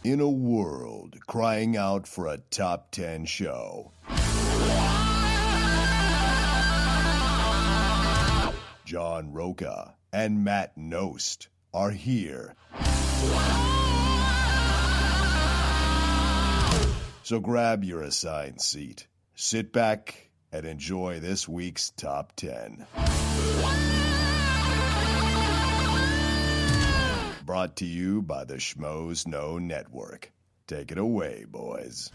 In a world crying out for a top 10 show, John Roca and Matt Nost are here. So grab your assigned seat, sit back, and enjoy this week's Top 10. Brought to you by the Schmoes Know Network. Take it away, boys.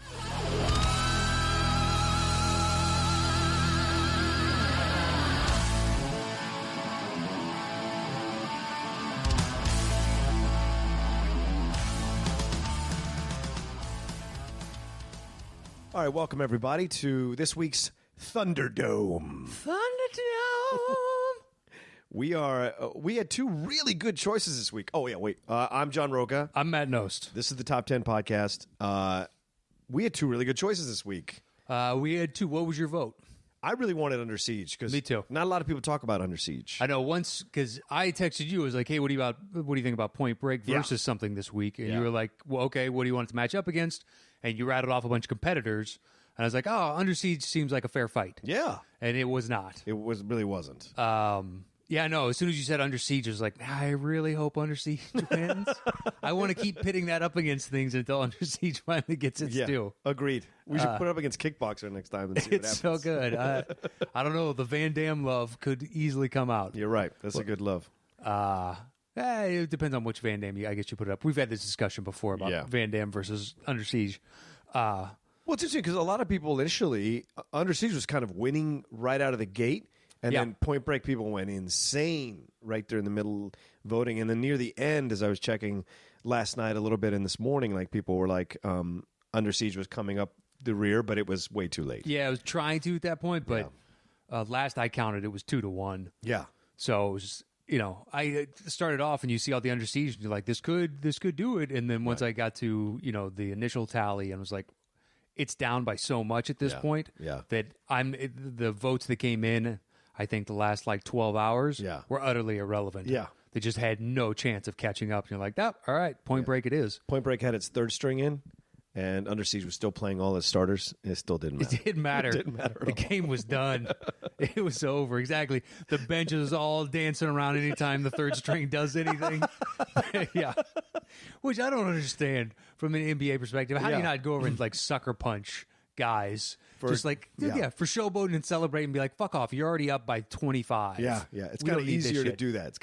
All right, welcome everybody to this week's Thunderdome. We had two really good choices this week. Oh yeah, wait. I'm John Roca. I'm Matt Nost. This is the Top 10 podcast. We had two really good choices this week. We had two. What was your vote? I really wanted Under Siege because Me too. Not a lot of people talk about Under Siege. I know once because I texted you. I was like, "Hey, what do you think about Point Break versus something this week?" And you were like, "Well, okay, what do you want it to match up against?" And you rattled off a bunch of competitors. And I was like, "Oh, Under Siege seems like a fair fight." Yeah, and it was not. It really wasn't. Yeah, no. As soon as you said Under Siege, I was like, I really hope Under Siege wins. I want to keep pitting that up against things until Under Siege finally gets its due. Agreed. We should put it up against Kickboxer next time and see what happens. It's so good. I don't know. The Van Damme love could easily come out. You're right. That's a good love. It depends on which Van Damme I guess you put it up. We've had this discussion before about Van Damme versus Under Siege. Well, it's interesting because a lot of people initially, Under Siege was kind of winning right out of the gate. And then Point Break people went insane right there in the middle voting. And then near the end, as I was checking last night a little bit and this morning, like people were like, Under Siege was coming up the rear, but it was way too late. Yeah, I was trying to at that point, but last I counted, it was 2-1. Yeah. So it was, I started off and you see all the Under Siege and you're like, this could do it. And then once I got to, the initial tally and was like, it's down by so much at this point that the votes that came in, I think the last 12 hours were utterly irrelevant. Yeah. They just had no chance of catching up. And you're like, all right, Point Break it is. Point Break had its third string in, and Under Siege was still playing all its starters. It still didn't matter. It didn't matter. It didn't matter at the all. game was done. It was over. Exactly. The bench is all dancing around anytime the third string does anything. Yeah. Which I don't understand from an NBA perspective. How do you not go over and sucker punch guys for showboating and celebrating and be like, fuck off, you're already up by 25. Yeah. It's kind of easier to do that.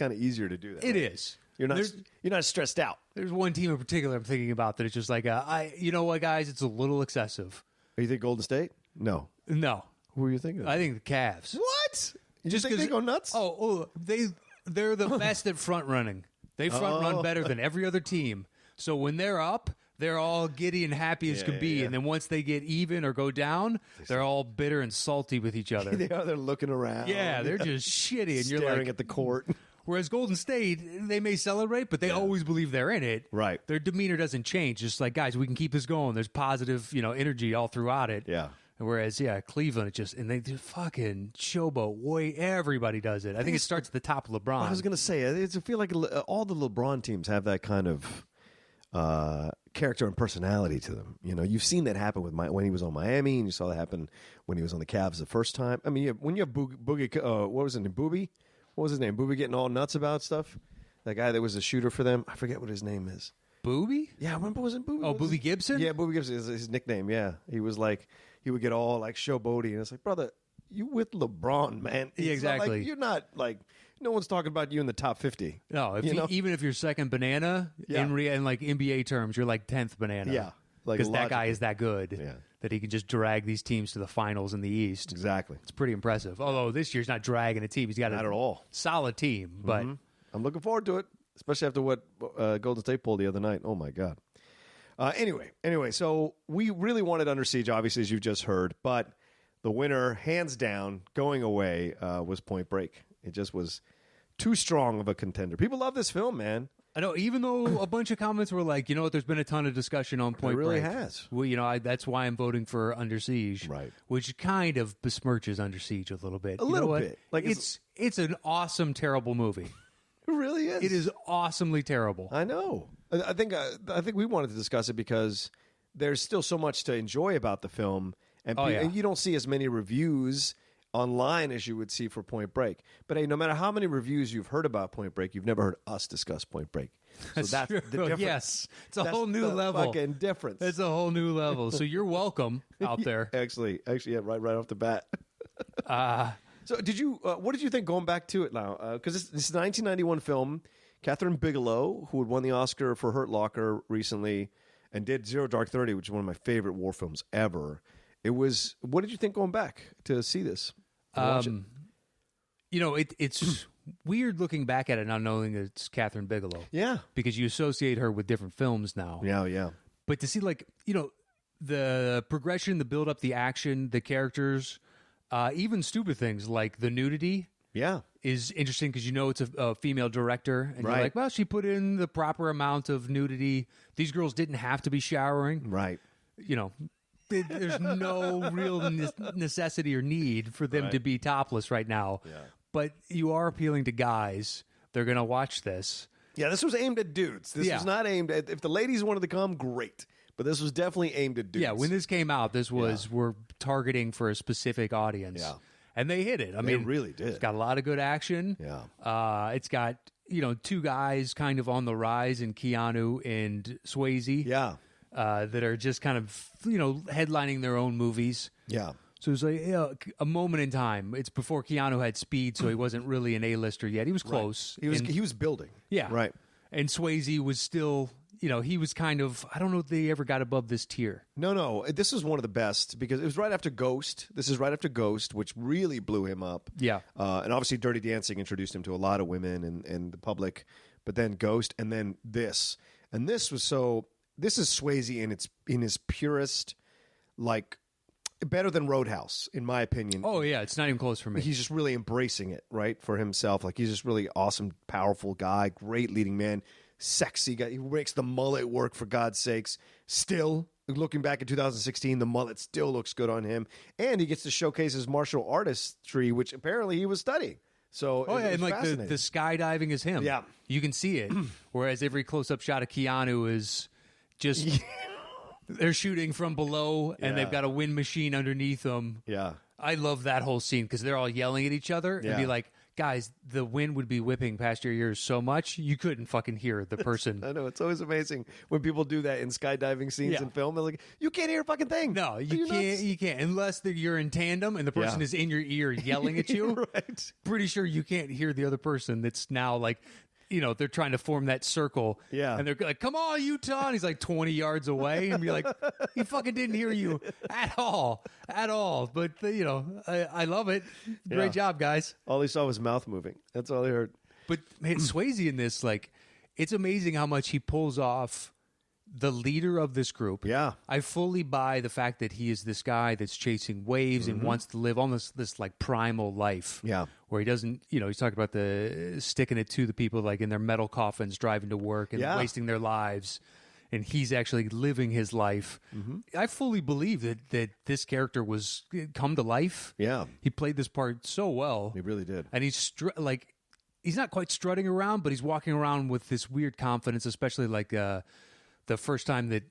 It is. You're not stressed out. There's one team in particular I'm thinking about that it's just like, you know what, guys, it's a little excessive. You think Golden State? No. Who are you thinking of? I think the Cavs. What? You just think they go nuts? They're the best at front running. They front run better than every other team. So when they're up, they're all giddy and happy as can be. And then once they get even or go down, they're all bitter and salty with each other. They're looking around. Yeah, they're just shitty. And you're staring at the court. Whereas Golden State, they may celebrate, but they always believe they're in it. Right. Their demeanor doesn't change. Just like, guys, we can keep this going. There's positive, energy all throughout it. Yeah. Whereas, Cleveland, they just fucking showboat. Everybody does it. I think it starts at the top of LeBron. I was going to say, I feel like all the LeBron teams have that kind of character and personality to them. You've seen that happen with when he was on Miami, and you saw that happen when he was on the Cavs the first time. I mean, when you have Boogie, what was his name? Booby? What was his name? Booby getting all nuts about stuff? That guy that was a shooter for them. I forget what his name is. Booby? Yeah, I remember, was it Booby? Oh, Booby Gibson? Yeah, Booby Gibson is his nickname, yeah. He was he would get all showboaty, and it's like, brother, you with LeBron, man. Yeah, exactly. You're not no one's talking about you in the top 50. No, even if you're second banana, in NBA terms, you're 10th banana. Yeah. Because that guy is that good that he can just drag these teams to the finals in the East. Exactly. It's pretty impressive. Although this year's not dragging a team. He's got not at all. Solid team. But I'm looking forward to it, especially after what Golden State pulled the other night. Oh, my God. Anyway, so we really wanted Under Siege, obviously, as you've just heard. But the winner, hands down, going away, was Point Break. It just was too strong of a contender. People love this film, man. I know, even though a bunch of comments were like, there's been a ton of discussion on Point Break. It really has. Well, that's why I'm voting for Under Siege. Right. Which kind of besmirches Under Siege a little bit. A little bit. It's an awesome, terrible movie. It really is. It is awesomely terrible. I know. I think we wanted to discuss it because there's still so much to enjoy about the film, and, and you don't see as many reviews online as you would see for Point Break. But hey, no matter how many reviews you've heard about Point Break, you've never heard us discuss Point Break. So that's true. the difference. Yes, it's a whole new level. Fucking difference. It's a whole new level. So you're welcome out there. Actually, yeah, right off the bat. So did you? What did you think going back to it now? Because this is a 1991 film. Catherine Bigelow, who had won the Oscar for Hurt Locker recently, and did Zero Dark 30, which is one of my favorite war films ever. It was. What did you think going back to see this? You know, it's weird looking back at it, not knowing that it's Catherine Bigelow. Yeah, because you associate her with different films now. Yeah. But to see, like, you know, the progression, the build up, the action, the characters, even stupid things like the nudity. Yeah. Is interesting because you know it's a female director, and you're like, well, she put in the proper amount of nudity. These girls didn't have to be showering. Right. You know, there's no real necessity or need for them to be topless right now. Yeah. But you are appealing to guys. They're going to watch this. Yeah, this was aimed at dudes. This was not aimed at... If the ladies wanted to come, great. But this was definitely aimed at dudes. Yeah, when this came out, this was... We're targeting for a specific audience. Yeah. And they hit it. I mean, mean, really did. It's got a lot of good action. Yeah. It's got, you know, two guys kind of on the rise in Keanu and Swayze. Yeah. That are just kind of, you know, headlining their own movies. Yeah. So it's like a moment in time. It's before Keanu had speed, so he wasn't really an A-lister yet. He was close. Right. He was building. Yeah. Right. And Swayze was still, you know, he was kind of, I don't know if they ever got above this tier. No. This is one of the best because it was right after Ghost. This is right after Ghost, which really blew him up. Yeah. And obviously Dirty Dancing introduced him to a lot of women and the public. But then Ghost and then this. And this was so... This is Swayze in his purest, like, better than Roadhouse, in my opinion. Oh, yeah. It's not even close for me. He's just really embracing it, right, for himself. Like, he's just really awesome, powerful guy, great leading man, sexy guy. He makes the mullet work, for God's sakes. Still, looking back at 2016, the mullet still looks good on him. And he gets to showcase his martial artistry, which apparently he was studying. So, and like the skydiving is him. Yeah. You can see it. Whereas every close-up shot of Keanu is... Just they're shooting from below, and they've got a wind machine underneath them. Yeah, I love that whole scene because they're all yelling at each other and be like, "Guys, the wind would be whipping past your ears so much you couldn't fucking hear the person." I know, it's always amazing when people do that in skydiving scenes in film. They're like, "You can't hear a fucking thing." No, you can't. Nuts? You can't unless you're in tandem and the person is in your ear yelling at you. Right. Pretty sure you can't hear the other person. That's now like. You know, they're trying to form that circle. Yeah. And they're like, come on, Utah. And he's like 20 yards away. And you're like, he fucking didn't hear you at all. At all. But, you know, I love it. Great job, guys. All he saw was mouth moving. That's all he heard. But, man, Swayze in this, like, it's amazing how much he pulls off the leader of this group. Yeah. I fully buy the fact that he is this guy that's chasing waves and wants to live almost this like primal life. Yeah. Where he doesn't, you know, he's talking about the sticking it to the people like in their metal coffins driving to work and wasting their lives. And he's actually living his life. I fully believe that this character was come to life. Yeah. He played this part so well. He really did. And he's he's not quite strutting around, but he's walking around with this weird confidence, especially like the first time that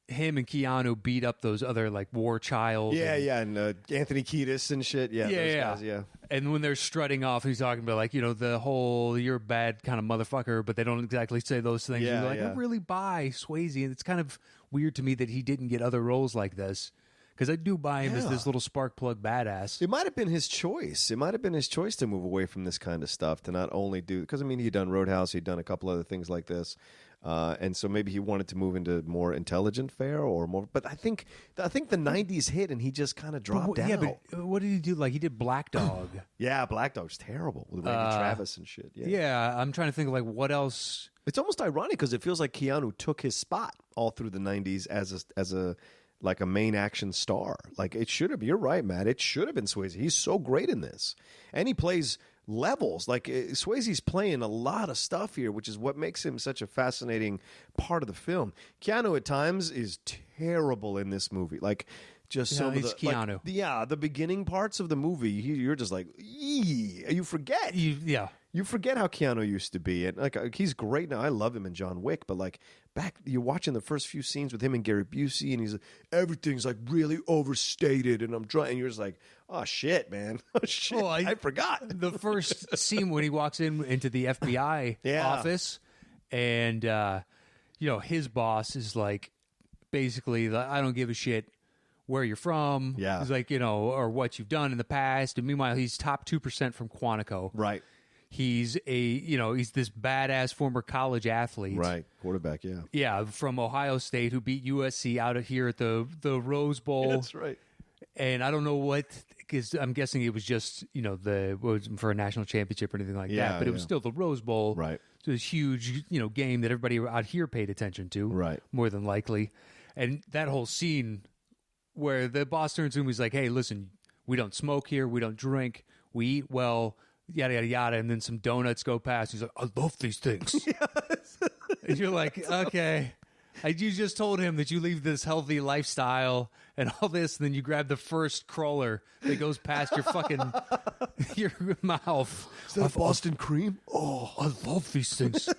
him and Keanu beat up those other like War Child. And Anthony Kiedis and shit. Yeah, those guys, And when they're strutting off, he's talking about like, you know, the whole you're a bad kind of motherfucker, but they don't exactly say those things. Yeah, and you're like, I really buy Swayze. And it's kind of weird to me that he didn't get other roles like this. Because I do buy him as this little spark plug badass. It might have been his choice. It might have been his choice to move away from this kind of stuff, to not only do... Because, I mean, he'd done Roadhouse, he'd done a couple other things like this. And so maybe he wanted to move into more intelligent fare or more... But I think the 90s hit and he just kind of dropped down. Yeah, but what did he do? Like, he did Black Dog. Yeah, Black Dog's terrible with Randy Travis and shit. Yeah, I'm trying to think of, like, what else... It's almost ironic because it feels like Keanu took his spot all through the 90s as a like a main action star. Like, it should have... You're right, Matt. It should have been Swayze. He's so great in this. And he plays... levels. Like, Swayze's playing a lot of stuff here, which is what makes him such a fascinating part of the film. Keanu at times is terrible in this movie. Like, just some of the Keanu. Like, the beginning parts of the movie, you're just like, you forget. you forget how Keanu used to be, and he's great now. I love him in John Wick, but back you're watching the first few scenes with him and Gary Busey, and he's like, everything's like really overstated, and and you're just like, oh shit, man, oh shit, Well, I forgot the first scene when he walks into the FBI office, and his boss is like, basically, I don't give a shit where you're from. Yeah. He's like, or what you've done in the past. And meanwhile, he's top 2% from Quantico. Right. He's he's this badass former college athlete. Right. Quarterback, yeah. Yeah, from Ohio State, who beat USC out of here at the Rose Bowl. That's right. And I don't know what, because I'm guessing it was just, wasn't for a national championship or anything like that. But it was still the Rose Bowl. Right. So this huge, game that everybody out here paid attention to. Right. More than likely. And that whole scene where the boss turns to him, he's like, hey, listen, we don't smoke here, we don't drink, we eat well, yada, yada, yada. And then some donuts go past. He's like, I love these things. Yes. And you're like, okay. You just told him that you leave this healthy lifestyle and all this, and then you grab the first crawler that goes past your fucking your mouth. Is that Boston cream? Oh, I love these things.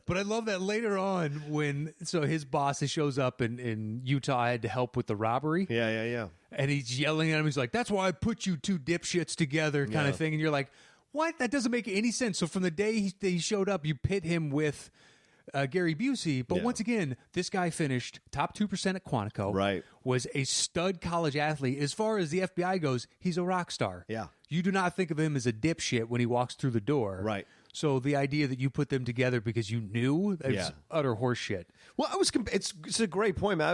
But I love that later on when his boss shows up in Utah, had to help with the robbery. Yeah. And he's yelling at him. He's like, that's why I put you two dipshits together kind of thing. And you're like, what? That doesn't make any sense. So from the day he showed up, you pit him with Gary Busey. But once again, this guy finished top 2% at Quantico. Right. Was a stud college athlete. As far as the FBI goes, he's a rock star. Yeah. You do not think of him as a dipshit when he walks through the door. Right. So the idea that you put them together because you knew, it's utter horseshit. Well, it's a great point, man.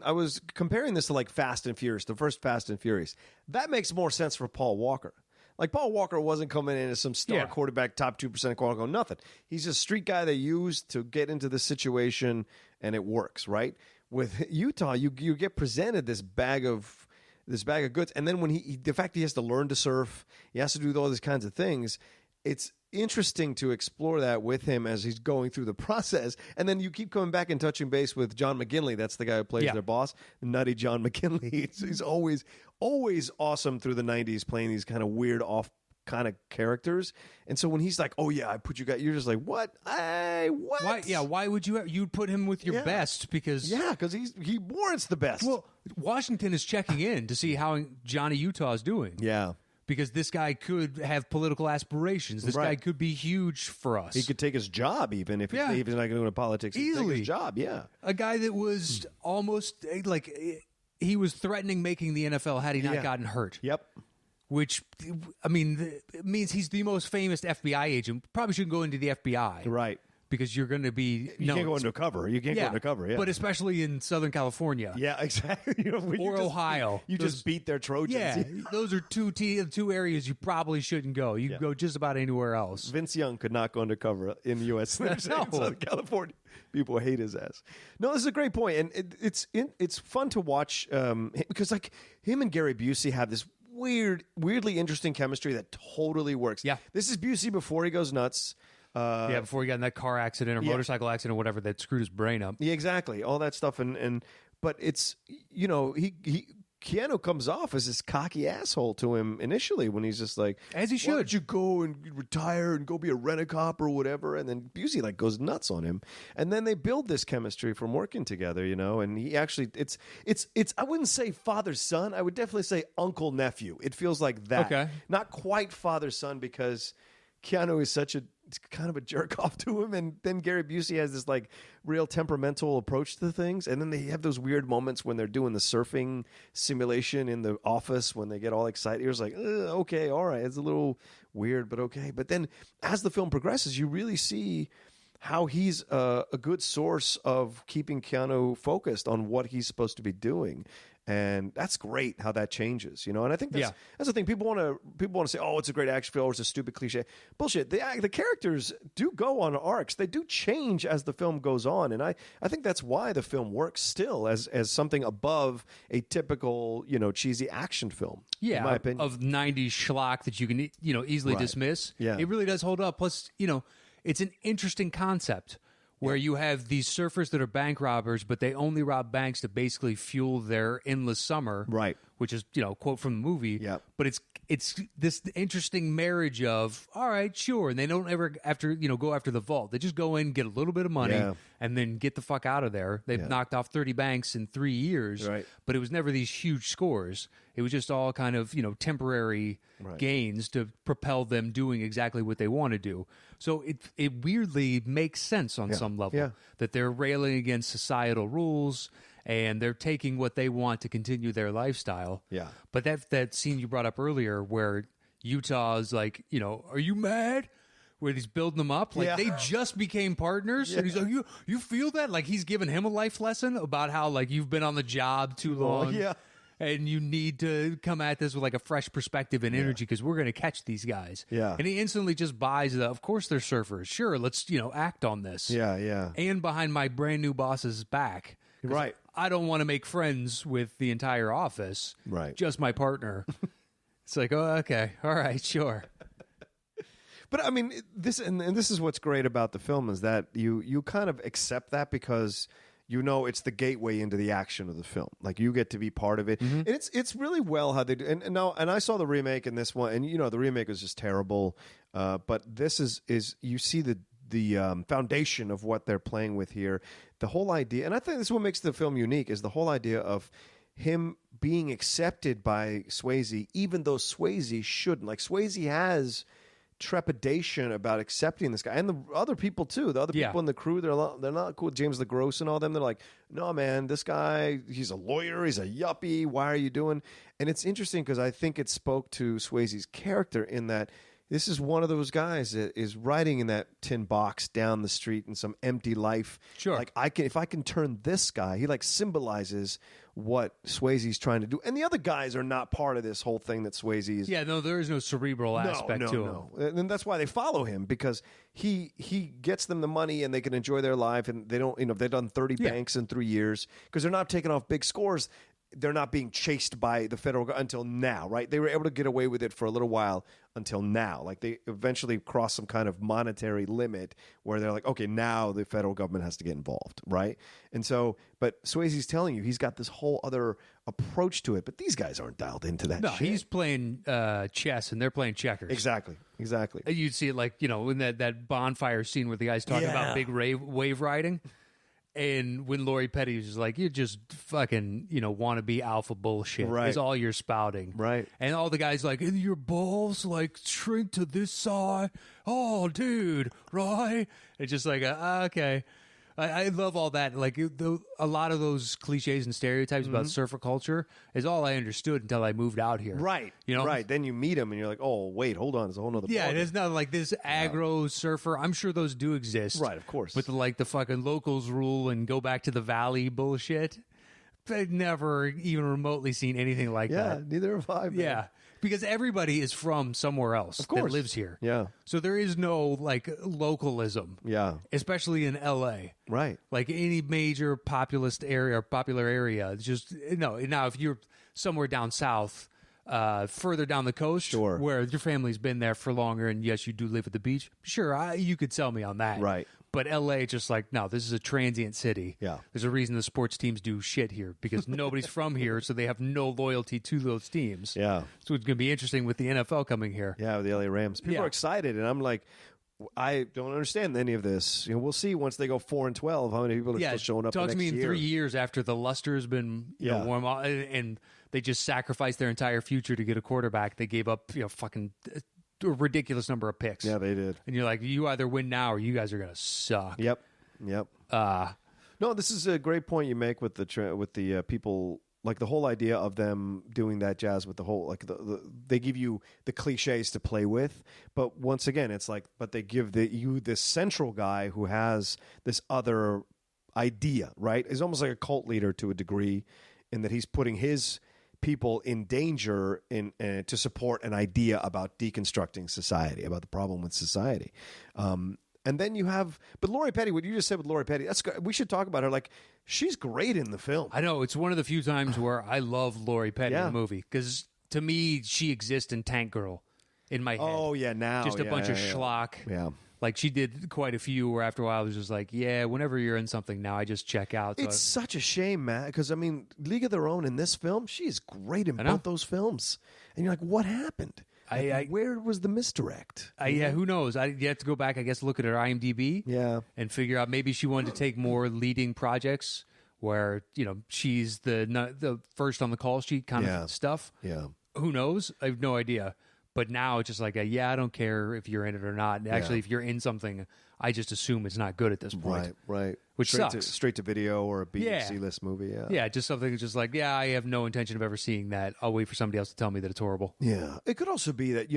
I was comparing this to like Fast and Furious, the first Fast and Furious. That makes more sense for Paul Walker. Like, Paul Walker wasn't coming in as some star quarterback, top 2% of Quantico, nothing. He's a street guy they used to get into this situation, and it works, right? With Utah, you get presented this bag of goods, and then when the fact he has to learn to surf, he has to do all these kinds of things. It's interesting to explore that with him as he's going through the process. And then you keep coming back and touching base with John McGinley. That's the guy who plays their boss, nutty John McGinley. He's always awesome through the 90s, playing these kind of weird off kind of characters. And so when he's like, oh yeah, I put you guys, you're just like, what? What? Why? Yeah. Why would you'd put him with your best? Because he warrants the best. Well, Washington is checking in to see how Johnny Utah is doing. Yeah. Because this guy could have political aspirations. This guy could be huge for us. He could take his job even if he's not going to go into politics. Easily. Take his job, yeah. A guy that was almost like he was threatening making the NFL had he not gotten hurt. Yep. Which, I mean, it means he's the most famous FBI agent. Probably shouldn't go into the FBI. Right. Because you're going to be... You can't go undercover. You can't go undercover, yeah. But especially in Southern California. Yeah, exactly. Or Ohio. You just beat their Trojans. Yeah, those are two areas you probably shouldn't go. You can go just about anywhere else. Vince Young could not go undercover in the U.S. in Southern California. People hate his ass. No, this is a great point. And it's fun to watch because like him and Gary Busey have this weirdly interesting chemistry that totally works. Yeah. This is Busey before he goes nuts. Before he got in that car accident or motorcycle accident or whatever that screwed his brain up. Yeah, exactly. All that stuff. But it's, Keanu comes off as this cocky asshole to him initially when he's just like, as he should. Why don't you go and retire and go be a rent-a-cop or whatever? And then Busey like goes nuts on him. And then they build this chemistry from working together, and he actually, it's I wouldn't say father-son. I would definitely say uncle-nephew. It feels like that. Okay. Not quite father-son because Keanu is it's kind of a jerk off to him, and then Gary Busey has this like real temperamental approach to things, and then they have those weird moments when they're doing the surfing simulation in the office when they get all excited. You're just like, okay, all right, it's a little weird, but okay. But then as the film progresses, you really see how he's a good source of keeping Keanu focused on what he's supposed to be doing. And that's great how that changes, And I think that's the thing. People want to say, "Oh, it's a great action film," or "It's a stupid cliche." Bullshit. The characters do go on arcs. They do change as the film goes on, and I think that's why the film works still as something above a typical cheesy action film. Yeah, in my opinion. Of 90s schlock that you can easily dismiss. Yeah, it really does hold up. Plus, it's an interesting concept. Where you have these surfers that are bank robbers, but they only rob banks to basically fuel their endless summer. Right. which is, quote from the movie. Yep. But it's this interesting marriage of, all right, sure. And they don't ever go after the vault. They just go in, get a little bit of money, and then get the fuck out of there. They've knocked off 30 banks in 3 years, right. But it was never these huge scores. It was just all kind of, temporary gains to propel them doing exactly what they want to do. So it weirdly makes sense on some level that they're railing against societal rules and they're taking what they want to continue their lifestyle. Yeah. But that scene you brought up earlier where Utah is like, are you mad? Where he's building them up. Like, they just became partners. And he's like, you feel that? Like, he's giving him a life lesson about how, like, you've been on the job too long. Yeah. And you need to come at this with, like, a fresh perspective and energy because we're going to catch these guys. Yeah. And he instantly just buys of course they're surfers. Sure, let's, act on this. Yeah, yeah. And behind my brand new boss's back. Right. I don't want to make friends with the entire office. Right. Just my partner. It's like, oh, okay. All right, sure. But I mean, this is what's great about the film is that you kind of accept that because it's the gateway into the action of the film. Like you get to be part of it, and it's really well how they do. And I saw the remake in this one, and the remake was just terrible. But this is you see the foundation of what they're playing with here. The whole idea, and I think this is what makes the film unique, is the whole idea of him being accepted by Swayze, even though Swayze shouldn't. Like Swayze has trepidation about accepting this guy, and the other people too. The other people in the crew, they're not cool. James LeGros and all them, they're like, no man, this guy, he's a lawyer, he's a yuppie. Why are you doing? And it's interesting because I think it spoke to Swayze's character in that this is one of those guys that is riding in that tin box down the street in some empty life. Sure, like if I can turn this guy, he like symbolizes what Swayze's trying to do. And the other guys are not part of this whole thing that Swayze is. Yeah, no, there is no cerebral aspect to him. And that's why they follow him, because he gets them the money and they can enjoy their life, and they don't, they've done 30 banks in 3 years because they're not taking off big scores. They're not being chased by the federal government until now, right? They were able to get away with it for a little while until now. Like they eventually crossed some kind of monetary limit where they're like, okay, now the federal government has to get involved, right? And so, but Swayze's telling you he's got this whole other approach to it, but these guys aren't dialed into that shit. He's playing chess and they're playing checkers. Exactly. You'd see it like, in that bonfire scene where the guy's talking about big wave riding. And when Lori Petty was like, you just fucking, want to be alpha bullshit. Right. Is all you're spouting. Right. And all the guys like, and your balls like shrink to this size. Oh, dude, right? It's just like, okay. I love all that. Like a lot of those cliches and stereotypes about surfer culture is all I understood until I moved out here. Right. Right. Then you meet him and you're like, oh, wait, hold on. It's a whole nother ballgame. It's not like this aggro surfer. I'm sure those do exist. Right, of course. But the fucking locals rule and go back to the valley bullshit. I've never even remotely seen anything like that. Yeah, neither have I. Man. Yeah. Because everybody is from somewhere else that lives here. Yeah. So there is no, localism. Yeah. Especially in L.A. Right. Like any major popular area. It's just, no. Now, if you're somewhere down south, further down the coast, where your family's been there for longer, and yes, you do live at the beach, sure, you could sell me on that. Right. But L.A. just like, no, this is a transient city. Yeah. There's a reason the sports teams do shit here, because nobody's from here, so they have no loyalty to those teams. Yeah. So it's going to be interesting with the NFL coming here. Yeah, with the L.A. Rams. People are excited, and I'm like, I don't understand any of this. We'll see once they go 4-12 how many people are still showing up. Talk to me in year. 3 years after the luster has been warm up, and they just sacrificed their entire future to get a quarterback. They gave up fucking a ridiculous number of picks. Yeah, they did. And you're like, you either win now or you guys are going to suck. Yep. No, this is a great point you make with the people. Like the whole idea of them doing that jazz with the whole, like they give you the cliches to play with, but once again, it's like, but they give you this central guy who has this other idea, right? He's almost like a cult leader to a degree, in that he's putting his people in danger to support an idea about deconstructing society, about the problem with society. And then you have, but Lori Petty, what you just said with Lori Petty, we should talk about her. Like, she's great in the film. I know. It's one of the few times where I love Lori Petty in the movie, because to me, she exists in Tank Girl in my head. Oh, yeah, now. Just a bunch of schlock. Yeah. Like she did quite a few where after a while I was just like, yeah, whenever you're in something now, I just check out. So It's such a shame, Matt, because I mean, League of Their Own in this film, she's great in both those films, and you're like, what happened? Where was the misdirect? Who knows? You have to go back, I guess, look at her IMDb, and figure out maybe she wanted to take more leading projects where she's the first on the call sheet kind of stuff. Yeah, who knows? I have no idea. But now it's just like, I don't care if you're in it or not. Actually, if you're in something, I just assume it's not good at this point. Right. Which sucks. Straight to video or a B or C-list movie, Yeah, just something that's just like, I have no intention of ever seeing that. I'll wait for somebody else to tell me that it's horrible. Yeah. It could also be that,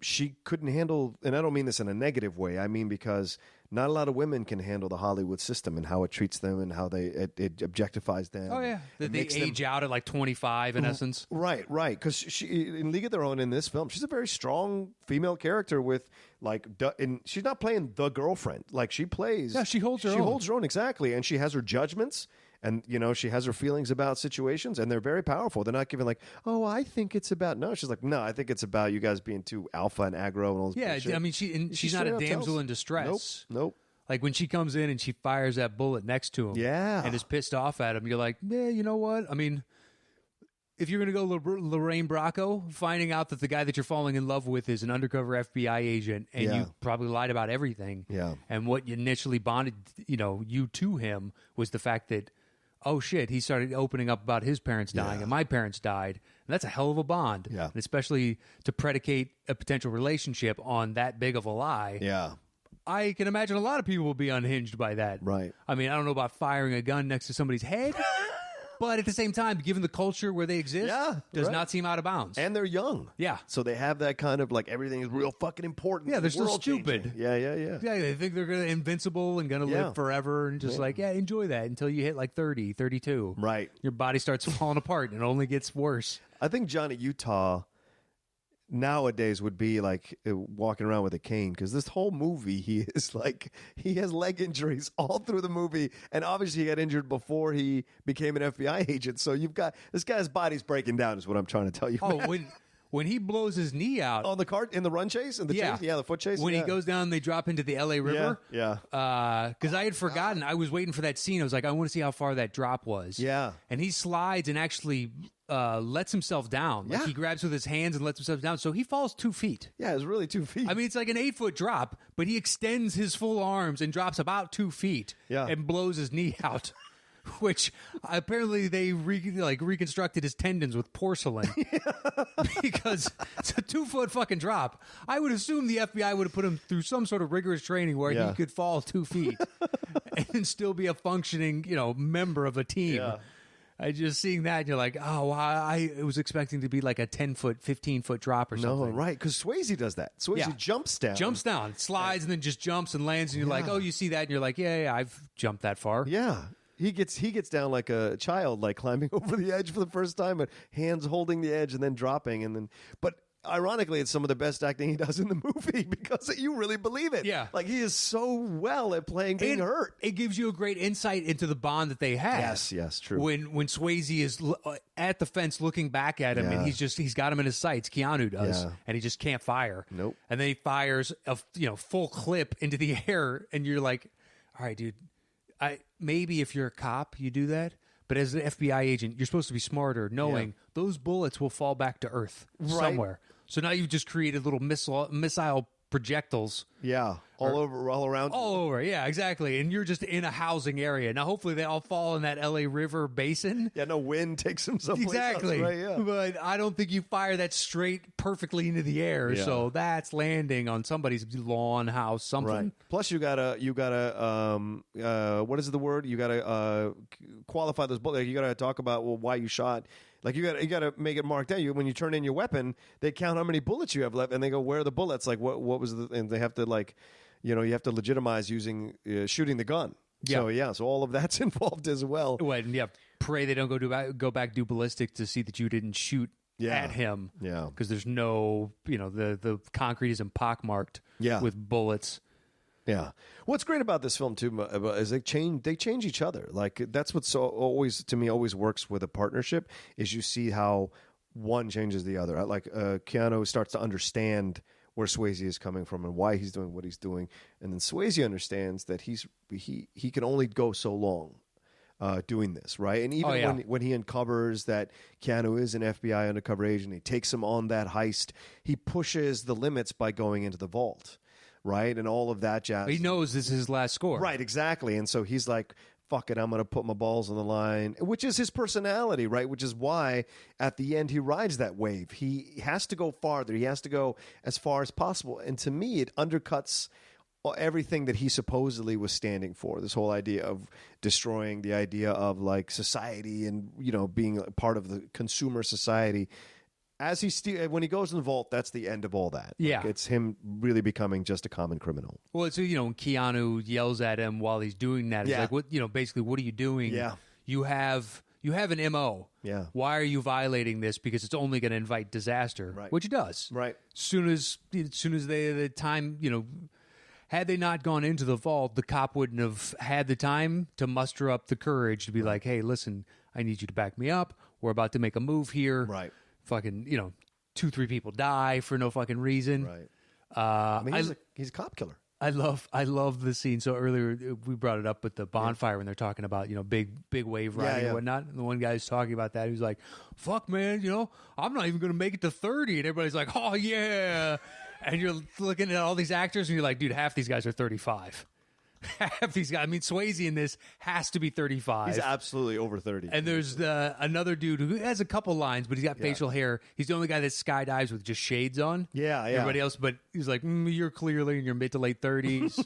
she couldn't handle, and I don't mean this in a negative way, I mean because not a lot of women can handle the Hollywood system and how it treats them and how it objectifies them. Oh, yeah. That they age out at like 25 in essence. Right. Because she in League of Their Own in this film, she's a very strong female character with and she's not playing the girlfriend. Like she plays. Yeah, she holds her own. She holds her own, exactly. And she has her judgments. And, she has her feelings about situations, and they're very powerful. They're not giving like, I think it's about... No, she's like, no, I think it's about you guys being too alpha and aggro and all this bullshit. I mean, she's not a damsel in distress. Nope. Like when she comes in and she fires that bullet next to him and is pissed off at him, you're like, you know what? I mean, if you're going to go Lorraine Bracco, finding out that the guy that you're falling in love with is an undercover FBI agent and you probably lied about everything. Yeah. And what initially bonded, you to him was the fact that, oh shit, he started opening up about his parents dying and my parents died. And that's a hell of a bond. Yeah. And especially to predicate a potential relationship on that big of a lie. Yeah. I can imagine a lot of people will be unhinged by that. Right. I mean, I don't know about firing a gun next to somebody's head, but at the same time, given the culture where they exist, does not seem out of bounds. And they're young. Yeah. So they have that kind of like everything is real fucking important. Yeah, they're still stupid. Yeah. Yeah, they think they're going to invincible and going to live forever and just enjoy that until you hit like 30, 32. Right. Your body starts falling apart and it only gets worse. I think Johnny Utah nowadays would be like walking around with a cane because this whole movie he has leg injuries all through the movie, and obviously he got injured before he became an FBI agent. So you've got this guy's body's breaking down is what I'm trying to tell you. When he blows his knee out on the cart in the run chase and the chase, the foot chase. When he goes down, they drop into the LA River. Yeah. Because I had forgotten. I was waiting for that scene. I was like, I want to see how far that drop was. Yeah. And he slides and actually lets himself down. Like he grabs with his hands and lets himself down. So he falls 2 feet. Yeah, it's really 2 feet. I mean, it's like an 8-foot drop, but he extends his full arms and drops about 2 feet. And blows his knee out. Which apparently they reconstructed his tendons with porcelain because it's a 2-foot fucking drop. I would assume the FBI would have put him through some sort of rigorous training where he could fall 2 feet and still be a functioning, member of a team. Yeah. I just seeing that and you're like, oh, I was expecting to be like a 10-foot, 15-foot drop or something. No, right, because Swayze does that. Swayze jumps down, slides, and then just jumps and lands, and you're like, oh, you see that, and you're like, yeah, I've jumped that far. Yeah. He gets down like a child, like climbing over the edge for the first time, and hands holding the edge and then dropping, but ironically, it's some of the best acting he does in the movie because you really believe it. Yeah, like he is so well at playing being hurt. It gives you a great insight into the bond that they have. Yes, true. When Swayze is at the fence looking back at him, and he's got him in his sights. Keanu does, and he just can't fire. Nope. And then he fires a full clip into the air, and you're like, all right, dude. Maybe if you're a cop, you do that. But as an FBI agent, you're supposed to be smarter, knowing those bullets will fall back to Earth somewhere. So now you've just created little missile projectiles. Yeah, all around. All over, yeah, exactly. And you're just in a housing area. Now, hopefully they all fall in that LA River basin. Yeah, no wind takes them someplace exactly. else, right? Yeah. But I don't think you fire that straight perfectly into the air. Yeah. So that's landing on somebody's lawn, house, something. Right. Plus, you gotta, what is the word? You gotta qualify those bullets. You gotta talk about why you shot. Like you got to make it marked out. When you turn in your weapon, they count how many bullets you have left, and they go, "Where are the bullets?" Like what was the? And they have to you have to legitimize using shooting the gun. Yeah. So all of that's involved as well. Pray they don't go back do ballistic to see that you didn't shoot at him. Yeah, because there's no the concrete isn't pockmarked. With bullets. Yeah. What's great about this film too is they change each other. Like that's what's always works with a partnership is you see how one changes the other. Like Keanu starts to understand where Swayze is coming from and why he's doing what he's doing. And then Swayze understands that he can only go so long doing this, right? And even when he uncovers that Keanu is an FBI undercover agent, he takes him on that heist. He pushes the limits by going into the vault, right? And all of that jazz. He knows this is his last score. Right, exactly. And so he's like, fuck it, I'm going to put my balls on the line, which is his personality, right? Which is why at the end he rides that wave. He has to go farther. He has to go as far as possible. And to me, it undercuts everything that he supposedly was standing for. This whole idea of destroying the idea of like society and, you know, being part of the consumer society. As when he goes in the vault, that's the end of all that. Yeah. Like, it's him really becoming just a common criminal. Well, so, you know, when Keanu yells at him while he's doing that, it's like, what, you know, basically, what are you doing? Yeah. You have an MO. Yeah. Why are you violating this? Because it's only going to invite disaster, Right. which it does. Right. As soon as the time, you know, had they not gone into the vault, the cop wouldn't have had the time to muster up the courage to be like, hey, listen, I need you to back me up. We're about to make a move here. Right. Fucking, you know, 2-3 people die for no fucking reason. Right. I mean, he's a cop killer. I love the scene. So earlier we brought it up with the bonfire when they're talking about, you know, big wave riding and whatnot. And the one guy's talking about that. He's like, fuck, man, you know, I'm not even going to make it to 30. And everybody's like, oh, yeah. And you're looking at all these actors and you're like, dude, half these guys are 35. Half these guys. I mean, Swayze in this has to be 35. He's absolutely over 30. And there's another dude who has a couple lines, but he's got facial hair. He's the only guy that skydives with just shades on. Yeah. Everybody else, but he's like, you're clearly in your mid to late 30s.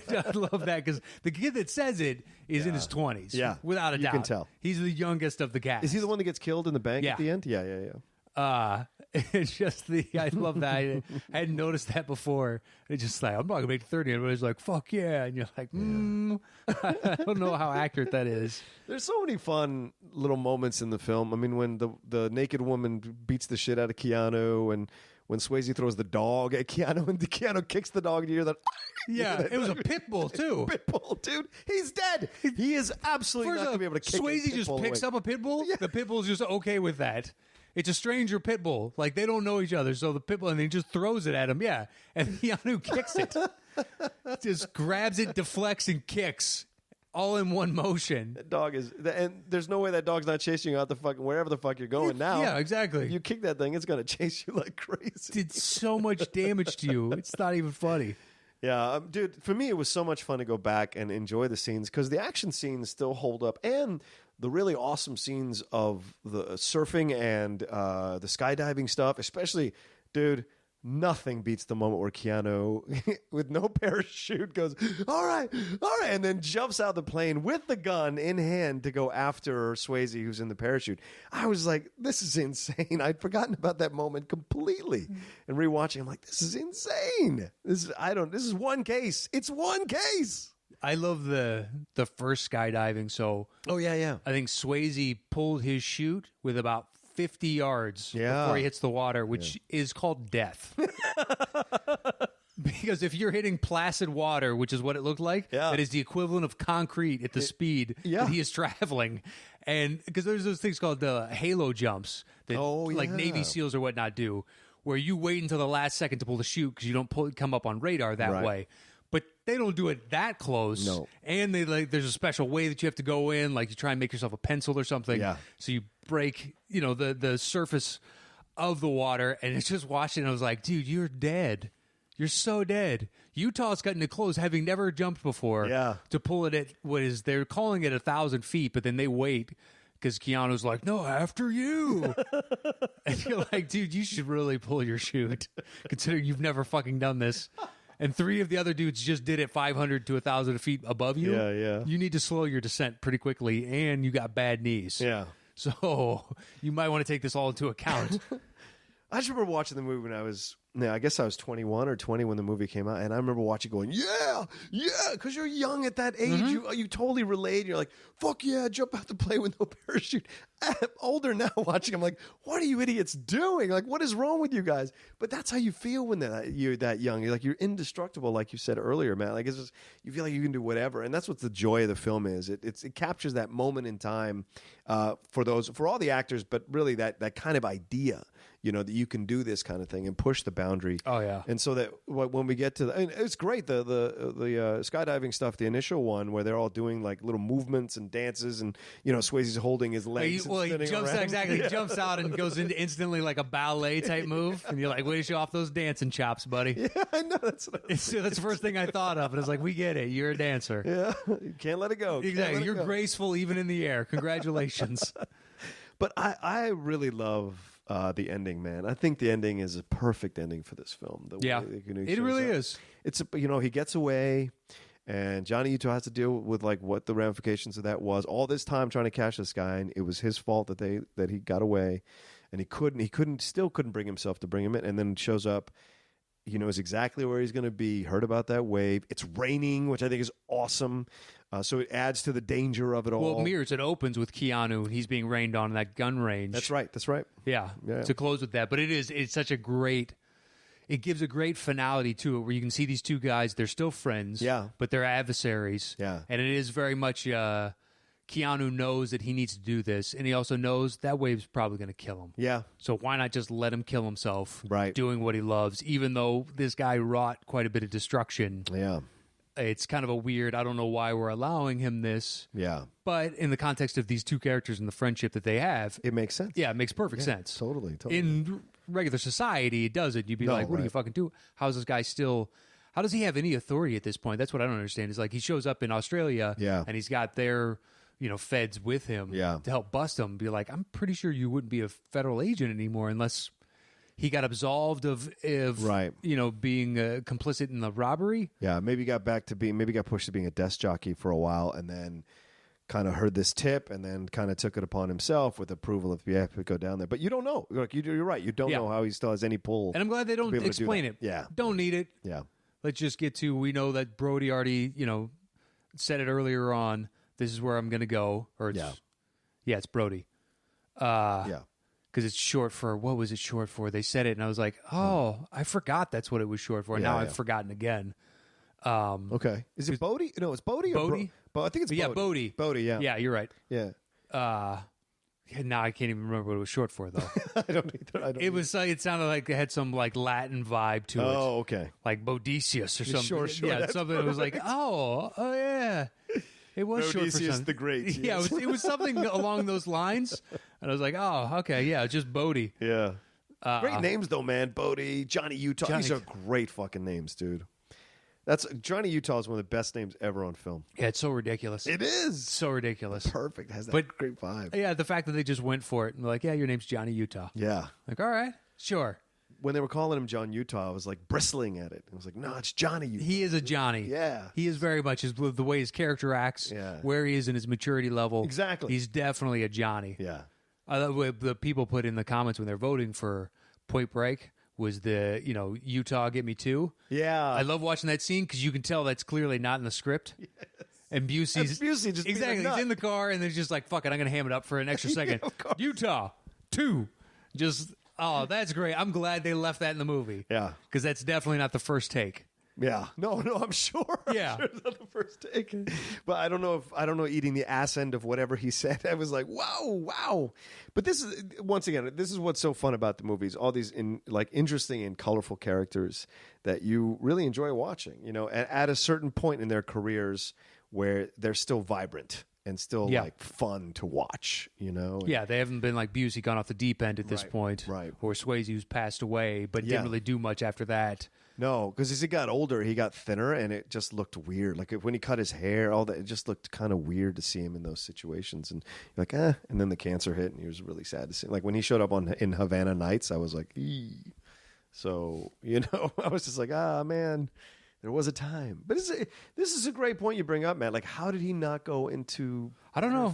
I love that because the kid that says it is in his 20s. Yeah. Without a doubt. You can tell. He's the youngest of the cast. Is he the one that gets killed in the bank at the end? Yeah. It's just I love that. I hadn't noticed that before. It's just like, I'm not going to make 30. Everybody's like, fuck yeah. And you're like, I don't know how accurate that is. There's so many fun little moments in the film. I mean, when the naked woman beats the shit out of Keanu, and when Swayze throws the dog at Keanu, and Keanu kicks the dog, and you hear that. Yeah, it was a pit bull, too. Pit bull, dude. He's dead. He is absolutely not going to be able to kick Swayze just picks up a pit bull? Yeah. The pit bull's just okay with that. It's a stranger pit bull. Like, they don't know each other. So the pit bull, and he just throws it at him. Yeah. And Keanu kicks it. Just grabs it, deflects, and kicks. All in one motion. That dog is... And there's no way that dog's not chasing you out the fucking... Wherever the fuck you're going now. Yeah, exactly. If you kick that thing, it's going to chase you like crazy. Did so much damage to you. It's not even funny. Yeah, dude, for me, it was so much fun to go back and enjoy the scenes because the action scenes still hold up. And the really awesome scenes of the surfing and the skydiving stuff, especially, dude, nothing beats the moment where Keanu, with no parachute, goes, all right, and then jumps out the plane with the gun in hand to go after Swayze, who's in the parachute. I was like, this is insane. I'd forgotten about that moment completely. And rewatching, I'm like, this is insane. This is one case. It's one case. I love the first skydiving. So, yeah. I think Swayze pulled his chute with about 50 yards before he hits the water, which is called death. Because if you're hitting placid water, which is what it looked like, that is the equivalent of concrete at the speed that he is traveling. And because there's those things called the halo jumps that like Navy SEALs or whatnot do, where you wait until the last second to pull the chute because you don't come up on radar that way. But they don't do it that close. No. And there's a special way that you have to go in, like you try and make yourself a pencil or something. Yeah. So you break, the surface of the water, and it's just watching. And I was like, dude, you're dead. You're so dead. Utah's gotten it close, having never jumped before. Yeah. To pull it at they're calling it 1,000 feet, but then they wait because Keanu's like, no, after you. And you're like, dude, you should really pull your chute, considering you've never fucking done this. And 3 of the other dudes just did it 500 to 1,000 feet above you. Yeah. You need to slow your descent pretty quickly, and you got bad knees. Yeah. So you might want to take this all into account. I just remember watching the movie when I guess I was 21 or 20 when the movie came out, and I remember watching going, yeah, because you're young at that age. You totally relate. You're like, fuck yeah, jump out the plane with no parachute. I'm older now watching, I'm like, what are you idiots doing? Like, what is wrong with you guys? But that's how you feel when you're that young. You're like, you're indestructible, like you said earlier, man. Like, it's just, you feel like you can do whatever, and that's what the joy of the film is. It captures that moment in time for all the actors, but really that kind of idea. that you can do this kind of thing and push the boundary. Oh, yeah. And so that when we get to and it's great, the skydiving stuff, the initial one where they're all doing like little movements and dances, and Swayze's holding his legs. He jumps out, exactly. He jumps out and goes into instantly like a ballet type move, and you're like, way to show off those dancing chops, buddy. Yeah, I know. That's the first thing I thought of, and it's like, we get it. You're a dancer. Yeah, you can't let it go. Exactly. You're graceful even in the air. Congratulations. But I really love the ending, man. I think the ending is a perfect ending for this film. It really is. It's he gets away, and Johnny Utah has to deal with like what the ramifications of that was. All this time trying to catch this guy, and it was his fault that he got away, and he still couldn't bring himself to bring him in, and then shows up. He knows exactly where he's going to be. Heard about that wave. It's raining, which I think is awesome. So it adds to the danger of it all. Well, Mears, it opens with Keanu, and he's being rained on in that gun range. That's right. Yeah, to close with that. But it's such a great... It gives a great finality to it, where you can see these two guys, they're still friends, but they're adversaries. Yeah. And it is very much... Keanu knows that he needs to do this, and he also knows that wave's probably going to kill him. Yeah. So why not just let him kill himself, right, doing what he loves, even though this guy wrought quite a bit of destruction. Yeah. It's kind of a weird, I don't know why we're allowing him this. Yeah. But in the context of these two characters and the friendship that they have, it makes sense. Yeah, it makes perfect sense. Totally. In regular society, it doesn't. You'd be like, what do you fucking do? How's this guy still... How does he have any authority at this point? That's what I don't understand. It's like he shows up in Australia, and he's got their... feds with him to help bust him. Be like, I'm pretty sure you wouldn't be a federal agent anymore unless he got absolved of being complicit in the robbery. Yeah, maybe got pushed to being a desk jockey for a while, and then kind of heard this tip, and then kind of took it upon himself with approval of to go down there. But you don't know. You're right. You don't know how he still has any pull. And I'm glad they don't explain it. Yeah, don't need it. Yeah, let's just get to. We know that Brody already said it earlier on. This is where I'm going to go. Or it's Brody. Because it's short for, what was it short for? They said it, and I was like, I forgot that's what it was short for. Now I've forgotten again. Okay. Is it Bodie? No, it's Bodie. Bodie? I think it's Bodie. Yeah, Bodie. Bodie, yeah. Yeah, you're right. Yeah. Now I can't even remember what it was short for, though. I don't either. It sounded like it had some like Latin vibe to it. Oh, okay. Like Bodicius or something. Sure. Yeah, something that was like, oh yeah. It was short for something. the Great. Yeah, it was something along those lines. And I was like, oh, okay, yeah, it's just Bodie. Yeah. Great names, though, man. Bodie, Johnny Utah. These are great fucking names, dude. Johnny Utah is one of the best names ever on film. Yeah, it's so ridiculous. It is. So ridiculous. Perfect. Has that great vibe. Yeah, the fact that they just went for it and were like, yeah, your name's Johnny Utah. Yeah. Like, all right, sure. When they were calling him John Utah, I was like bristling at it. I was like, no, it's Johnny Utah. He is a Johnny. Yeah. He is very much the way his character acts, where he is in his maturity level. Exactly. He's definitely a Johnny. Yeah. I love what the people put in the comments when they're voting for Point Break was the, Utah Get Me Too. Yeah. I love watching that scene because you can tell that's clearly not in the script. Yes. And Busey's just exactly. He's in the car and they're just like, fuck it, I'm going to ham it up for an extra second. Utah 2. Just... Oh, that's great. I'm glad they left that in the movie. Yeah. Because that's definitely not the first take. Yeah. No, I'm sure. Yeah. I'm sure it's not the first take. But I don't know eating the ass end of whatever he said. I was like, wow. But this is, once again, this is what's so fun about the movies. All these interesting and colorful characters that you really enjoy watching, at a certain point in their careers where they're still vibrant. And still like fun to watch, Yeah, they haven't been like Busey gone off the deep end at this point, right? Or Swayze who's passed away, but didn't really do much after that. No, because as he got older, he got thinner, and it just looked weird. Like when he cut his hair, all that, it just looked kind of weird to see him in those situations. And you're like, And then the cancer hit, and he was really sad to see. Like when he showed up in Havana Nights, I was like, ee. So I was just like, man. There was a time. But this is a great point you bring up, Matt. Like, how did he not go into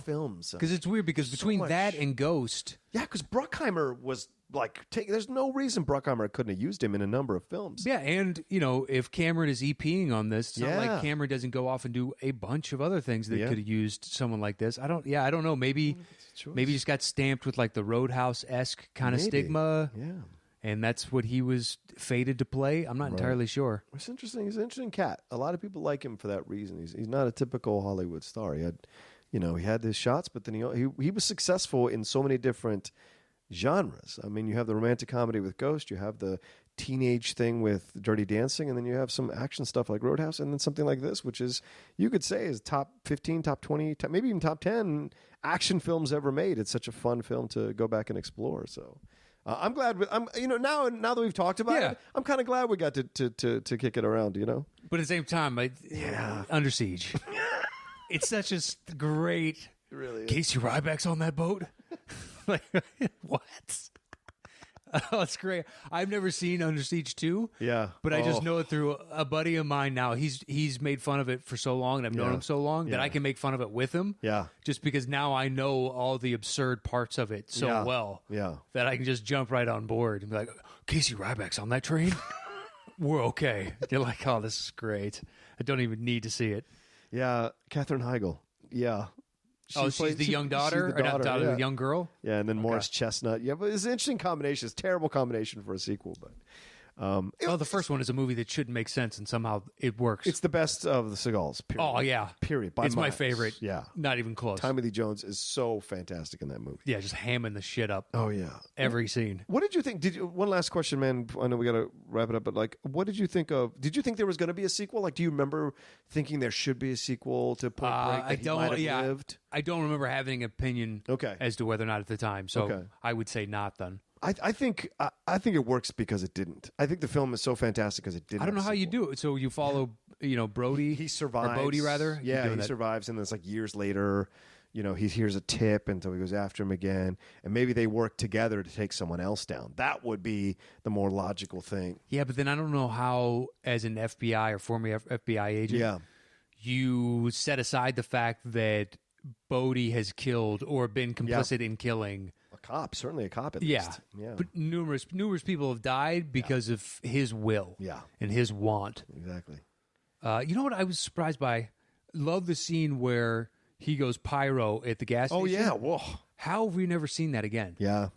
films? Because it's weird, because between that and Ghost... Yeah, because Bruckheimer was like... There's no reason Bruckheimer couldn't have used him in a number of films. Yeah, and, if Cameron is EPing on this, it's not like Cameron doesn't go off and do a bunch of other things that could have used someone like this. I don't know. Maybe he just got stamped with, like, the Roadhouse-esque kind of stigma. Yeah. And that's what he was fated to play. I'm not entirely sure. It's interesting. He's an interesting cat. A lot of people like him for that reason. He's not a typical Hollywood star. He had, he had his shots, but then he was successful in so many different, genres. I mean, you have the romantic comedy with Ghost, you have the teenage thing with Dirty Dancing, and then you have some action stuff like Roadhouse, and then something like this, which is, you could say, is top 15, top 20, maybe even top 10 action films ever made. It's such a fun film to go back and explore. So I'm glad. Now that we've talked about it, I'm kind of glad we got to kick it around. But at the same time, Under Siege. It's such a great. It really is. Casey Ryback's on that boat. Like, what? Oh, it's great. I've never seen Under Siege 2. Yeah. But I just know it through a buddy of mine now. He's made fun of it for so long, and I've known him so long that I can make fun of it with him. Yeah. Just because now I know all the absurd parts of it so well. Yeah. That I can just jump right on board and be like, Casey Ryback's on that train? We're okay. You're like, oh, this is great. I don't even need to see it. Yeah. Katherine Heigl. Yeah. She's the young daughter? She's the daughter, the young girl? Yeah, and then Morris Chestnut. Yeah, but it's an interesting combination. It's a terrible combination for a sequel, but the first one is a movie that shouldn't make sense, and somehow it works. it's the best of the Seagulls. Period. Oh, yeah. Period. By It's my miles. favorite. Yeah. Not even close. Tommy Lee Jones is so fantastic in that movie. Yeah, just hamming the shit up. Oh yeah. Every scene. What did you think? One last question, man. I know we got to wrap it up, but like, what did you think of? Did you think there was going to be a sequel? Like, do you remember thinking there should be a sequel to Point Break that he might have lived? I don't remember having an opinion as to whether or not at the time. So I would say not then. I think it works because it didn't. I think the film is so fantastic because it didn't. I don't know how you do it. So you follow, Brody. He survives. Or Bodie, rather. Yeah, he survives, and then it's like years later, he hears a tip, and so he goes after him again, and maybe they work together to take someone else down. That would be the more logical thing. Yeah, but then I don't know how, as an FBI or former FBI agent, you set aside the fact that Bodie has killed or been complicit in killing a cop, certainly a cop at least. Yeah. But numerous people have died because of his will and his want. Exactly. You know what I was surprised by? Love the scene where he goes pyro at the gas station. Oh, yeah. Whoa. How have we never seen that again? Yeah.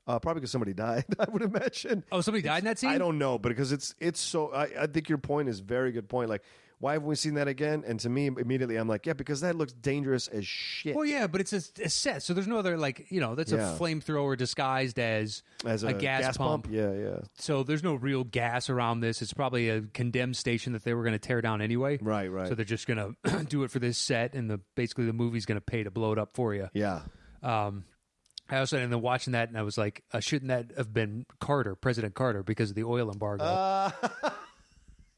Probably because somebody died, I would imagine. Oh, somebody died in that scene? I don't know, but because it's so... I think your point is a very good point. Like, why haven't we seen that again? And to me, immediately, I'm like, yeah, because that looks dangerous as shit. Well, yeah, but it's a set, so there's no other, that's a flamethrower disguised as a gas pump. Yeah. So there's no real gas around this. It's probably a condemned station that they were going to tear down anyway. Right. So they're just going to do it for this set, and basically the movie's going to pay to blow it up for you. Yeah. I also ended up watching that, and I was like, shouldn't that have been President Carter, because of the oil embargo?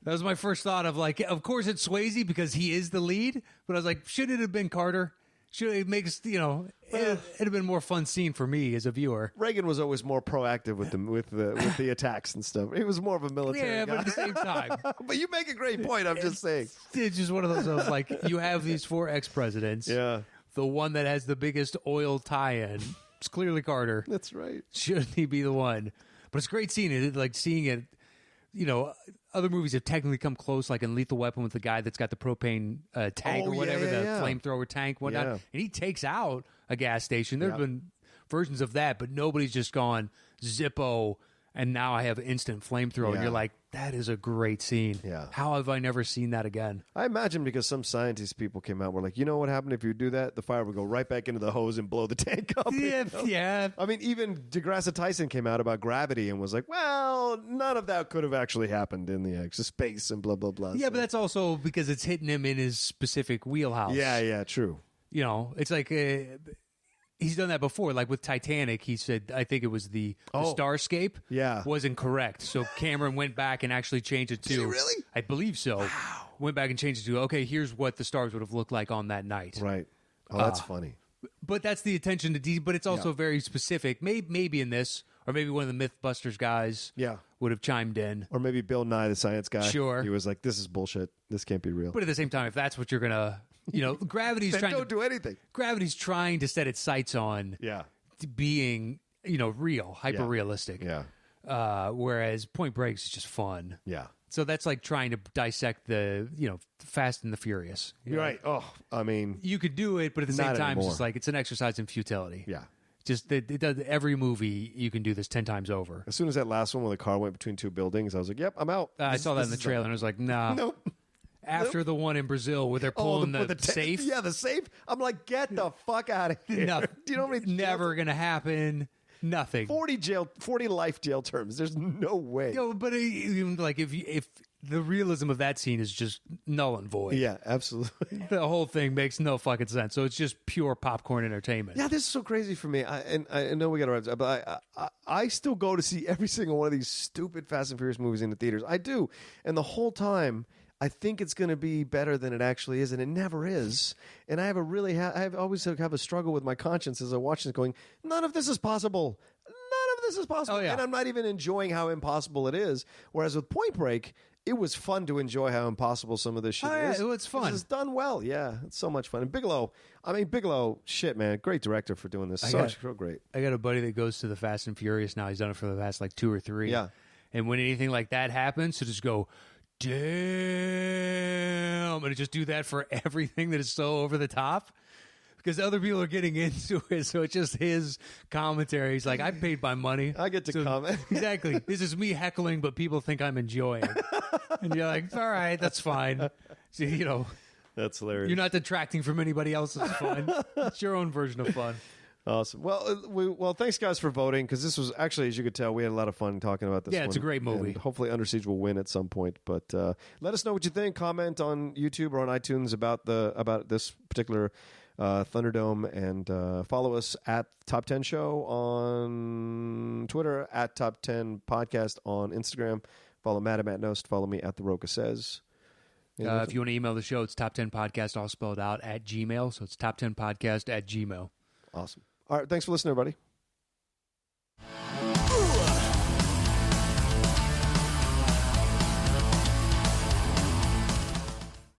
That was my first thought of, like, of course it's Swayze because he is the lead, but I was like, should it have been Carter? Should it makes it'd have been a more fun scene for me as a viewer. Reagan was always more proactive with the attacks and stuff. He was more of a military guy. But at the same time. But you make a great point. I'm just saying. It's just one of those of, like, you have these 4 ex-presidents. Yeah. The one that has the biggest oil tie-in, it's clearly Carter. That's right. Shouldn't he be the one? But it's great seeing it, like seeing it. Other movies have technically come close, like in Lethal Weapon with the guy that's got the propane tank or whatever, the flamethrower tank, whatnot, and he takes out a gas station. There have been versions of that, but nobody's just gone Zippo, and now I have instant flamethrower. And you're like, that is a great scene. Yeah. How have I never seen that again? I imagine because some scientist people came out and were like, you know what happened if you do that? The fire would go right back into the hose and blow the tank up. Yeah. I mean, even DeGrasse Tyson came out about gravity and was like, well, none of that could have actually happened in the space and blah, blah, blah. Yeah, but that's also because it's hitting him in his specific wheelhouse. Yeah, true. It's like... he's done that before, like with Titanic. He said, I think it was the Starscape wasn't correct. So Cameron went back and actually changed it to... Did he really? I believe so. Wow. Went back and changed it to, okay, here's what the stars would have looked like on that night. Right. Oh, that's funny. But that's the attention to detail, but it's also very specific. Maybe in this, or maybe one of the Mythbusters guys would have chimed in. Or maybe Bill Nye, the science guy. Sure. He was like, this is bullshit. This can't be real. But at the same time, if that's what you're going to... gravity's then trying don't do anything. Gravity's trying to set its sights on being, real, hyper realistic. Yeah. Whereas Point Break is just fun. Yeah. So that's like trying to dissect the, Fast and the Furious. You're right. Oh, I mean, you could do it, but at the same time, it's just like it's an exercise in futility. Yeah. Just it does every movie. You can do this 10 times over. As soon as that last one, when the car went between 2 buildings, I was like, "Yep, I'm out." I saw that in the trailer, and I was like, "Nah." Nope. After the one in Brazil where they're pulling the safe. Yeah, the safe. I'm like, get the fuck out of here. No, do you know what I mean? Never going to happen. Nothing. 40 life jail terms. There's no way. But even like if the realism of that scene is just null and void. Yeah, absolutely. The whole thing makes no fucking sense. So it's just pure popcorn entertainment. Yeah, this is so crazy for me. I know we got to wrap up, but I still go to see every single one of these stupid Fast and Furious movies in the theaters. I do. And the whole time, I think it's going to be better than it actually is, and it never is. And I always have a struggle with my conscience as I watch this going, none of this is possible. None of this is possible. Oh, yeah. And I'm not even enjoying how impossible it is. Whereas with Point Break, it was fun to enjoy how impossible some of this shit is. Yeah, it's fun. It's done well. Yeah, it's so much fun. And Bigelow, shit, man, great director for doing this. So great. I got a buddy that goes to the Fast and Furious now. He's done it for the past like 2 or 3. Yeah. And when anything like that happens, to just go, damn, and just do that for everything that is so over the top. Because other people are getting into it, so it's just his commentary. He's like, I paid my money. I get to comment. Exactly. This is me heckling, but people think I'm enjoying. And you're like, all right, that's fine. So, that's hilarious. You're not detracting from anybody else's fun. It's your own version of fun. Awesome. Well, thanks guys for voting, because this was actually, as you could tell, we had a lot of fun talking about this. Yeah, it's a great movie. And hopefully Under Siege will win at some point. But let us know what you think. Comment on YouTube or on iTunes about this particular Thunderdome, and follow us at Top 10 Show on Twitter, at Top 10 Podcast on Instagram. Follow Matt at Matt Nost. Follow me at The Roca Says. If you want to email the show, it's Top 10 Podcast all spelled out at Gmail. So it's Top 10 Podcast at Gmail. Awesome. All right. Thanks for listening, everybody.